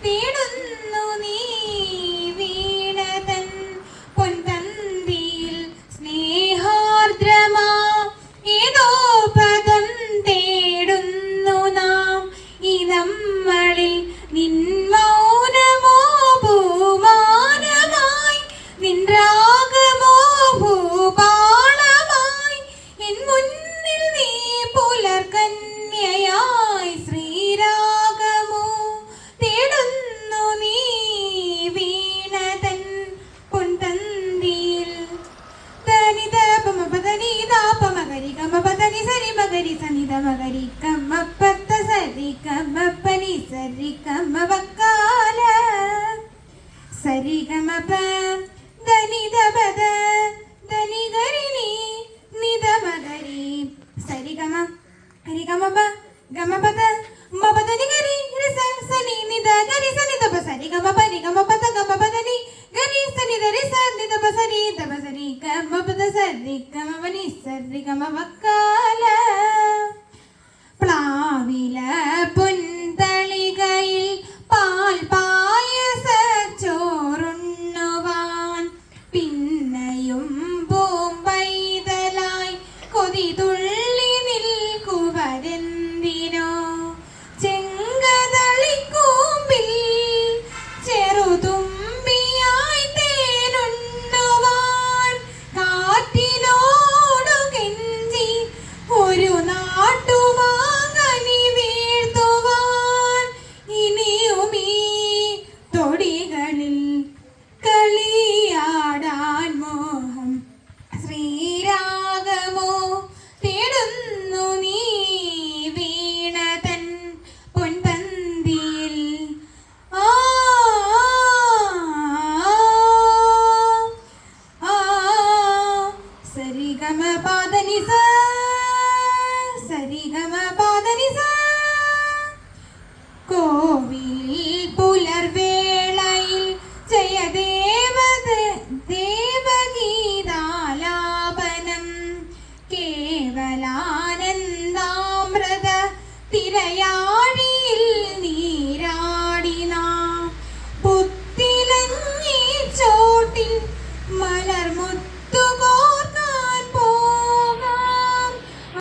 തേടുന്നു നീ വീണതൻ പൊൻതന്തിയിൽ സ്നേഹാർദ്രമാ ഏതോ പദം തേടുന്നു നാം ഈ നമ്മളിൽ നിൻ മൗനമോ ഭൂമാനമായി നിൻ രാഗമോ ഭൂപാളമായി എൻ മുന്നിൽ നീ പുലർകന്യയായി ശ്രീരാഗമോ തേടുന്നു നീ വീണതൻ പൊൻതന്തിയിൽ തനിത പമപദനി ദാപമഗരി ഗമപദനി സരി മഗരി സനിത മഗരി കമ്മപ്പത്ത സരി കമ്മപ്പനി സരി കമ്മവക്കാല സരി ഗമപ ധനി ദബദ ധനി ഗരിനി നിദ മഗരി സരി ഗമ ഹരി ഗമപ ഗമപദ മപദനി ഗരി രസ സനി നിദ ഗരി സനി ദബ സരി ഗമപ രി ഗമപദ ഗമപദനി ഗരി സനി ദരി സനി ദബ സരി ഗമപദ സരി ഗമപനി സരി ഗമവക്കാല പ്ലാവില